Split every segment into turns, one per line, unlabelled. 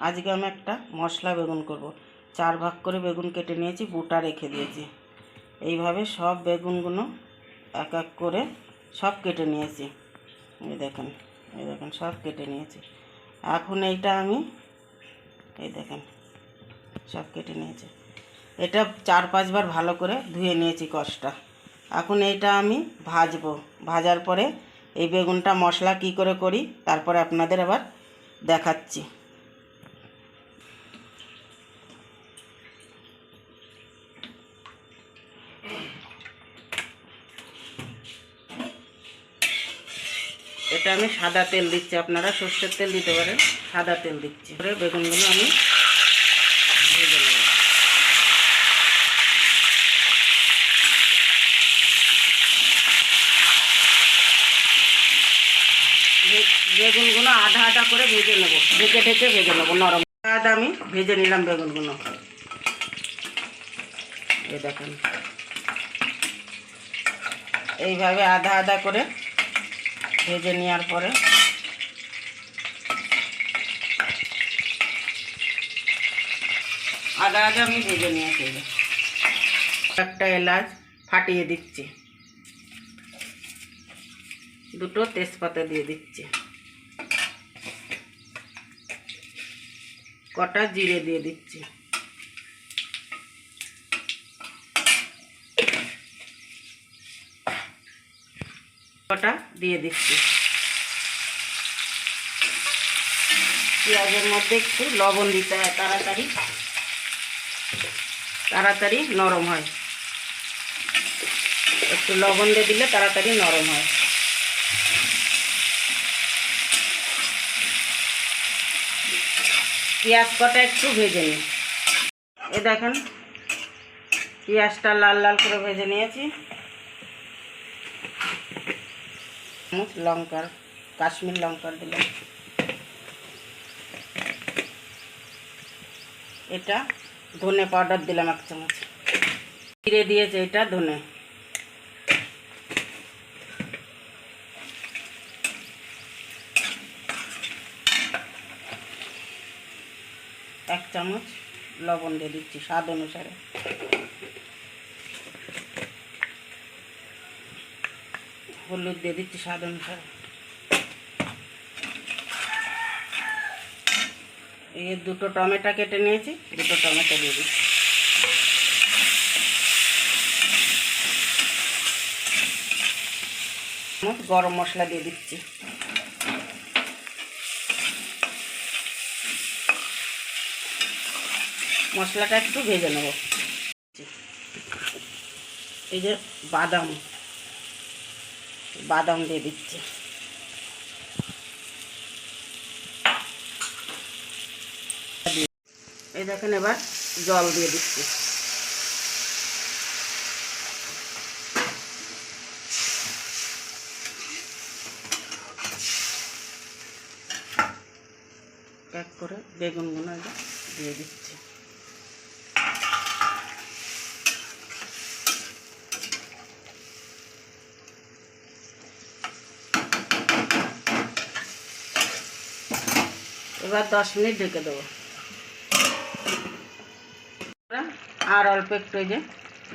আজকে আমি একটা মশলা বেগুন করব। 4 ভাগ করে বেগুন কেটে নিয়েছি, বুটা রেখে দিয়েছি। এইভাবে সব বেগুনগুলো এক এক করে সব কেটে নিয়েছি। এই দেখেন সব কেটে নিয়েছি। এখন এইটা আমি এই দেখেন সব কেটে নিয়েছি। এটা 4-5 বার ভালো করে ধুয়ে নিয়েছি কষটা। এখন এইটা আমি ভাজবো। ভাজার পরে এই বেগুনটা মশলা কি করে করি তারপরে আপনাদের আবার দেখাচ্ছি। এটা আমি সাদা তেল দিচ্ছি, আপনারা সর্ষের তেল দিতে পারেন। সাদা তেল দিচ্ছি। পরে বেগুনগুলো আমি ভেজে নেব। বেগুনগুলো আধা আধা করে ভেজে নেব, ঢেকে ঢেকে ভেজে নেব নরম। আধা আমি ভেজে নিলাম বেগুনগুলো। এই দেখেন এইভাবে আধা আধা করে ভেজে নেওয়ার পরে আধা আধা আমি ভেজে নিয়েছি। একটা এলাচ ফাটিয়ে দিচ্ছি, 2টো তেজপাতা দিয়ে দিচ্ছি, কটা জিরে দিয়ে দিচ্ছি, কটা দিয়ে দিচ্ছি। পেঁয়াজের মধ্যে একটু লবণ দিতে হয়, তাড়াতাড়ি নরম হয়। একটু লবণ দিয়ে দিলে তাড়াতাড়ি নরম হয়। পেঁয়াজ কটা একটু ভেজে নিই। এ দেখেন পেঁয়াজটা লাল লাল করে ভেজে নিয়েছি। লঙ্কার কাশ্মীর লঙ্কার দিলাম। এটা ধনে পাউডার দিলাম 1 চামচ। জিরে দিয়েছে, এটা ধনে। এক চামচ লবণ দিয়ে দিচ্ছি স্বাদ অনুসারে। হলুদ দিয়ে দিচ্ছি স্বাদ অনুসারে। এই 2টো টমেটো কেটে নিয়েছি, 2টো টমেটো দিয়ে দিচ্ছি। গরম মশলা দিয়ে দিচ্ছি। মশলাটা একটু ভেজে নেব। এই যে বাদাম দিয়ে দিচ্ছি। এই দেখেন এবার জল দিয়ে দিচ্ছি। এক করে বেগুনগুলো দিয়ে দিচ্ছি। এবার 10 মিনিট ঢেকে দেবো। আর অল্প একটু এই যে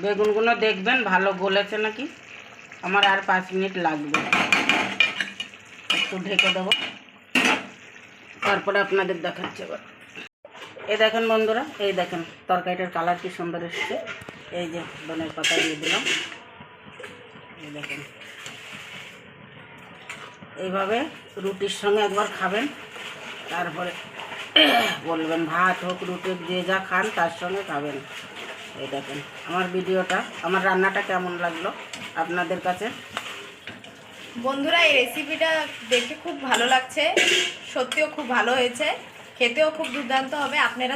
বেগুনগুলো দেখবেন ভালো গলেছে নাকি। আমার আর 5 মিনিট লাগবে। একটু ঢেকে দেবো, তারপরে আপনাদের দেখাচ্ছে। এবার এই দেখেন বন্ধুরা, এই দেখেন তরকারিটার কালার কি সুন্দর এসেছে। এই যে ধনের পাতা দিয়ে দিলাম। এই দেখেন এইভাবে রুটির সঙ্গে একবার খাবেন, তারপরে বলবেন ভাত হোক রুটি যে যা খান তার সঙ্গে খাবেন। এই দেখেন আমার রান্নাটা কেমন লাগলো আপনাদের কাছে।
বন্ধুরা এই রেসিপিটা দেখে খুব ভালো লাগছে, সত্যিও খুব ভালো হয়েছে, খেতেও খুব দুর্দান্ত হবে। আপনারা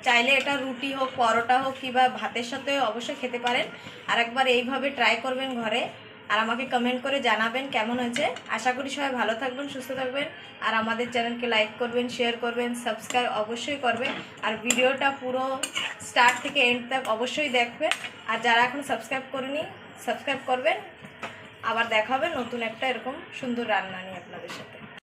চাইলে এটা রুটি হোক, পরোটা হোক কিংবা ভাতের সাথে অবশ্যই খেতে পারেন। আর একবার এইভাবে ট্রাই করবেন ঘরে, আর আমাকে কমেন্ট করে জানাবেন কেমন হয়েছে। আশা করি সবাই ভালো থাকবেন, সুস্থ থাকবেন। আর আমাদের চ্যানেলকে লাইক করবেন, শেয়ার করবেন, সাবস্ক্রাইব অবশ্যই করবেন। আর ভিডিওটা পুরো স্টার্ট থেকে এন্ড তক অবশ্যই দেখবেন। আর যারা এখন সাবস্ক্রাইব করেনি সাবস্ক্রাইব করবেন। আবার দেখা হবে নতুন একটা এরকম সুন্দর রান্না নিয়ে।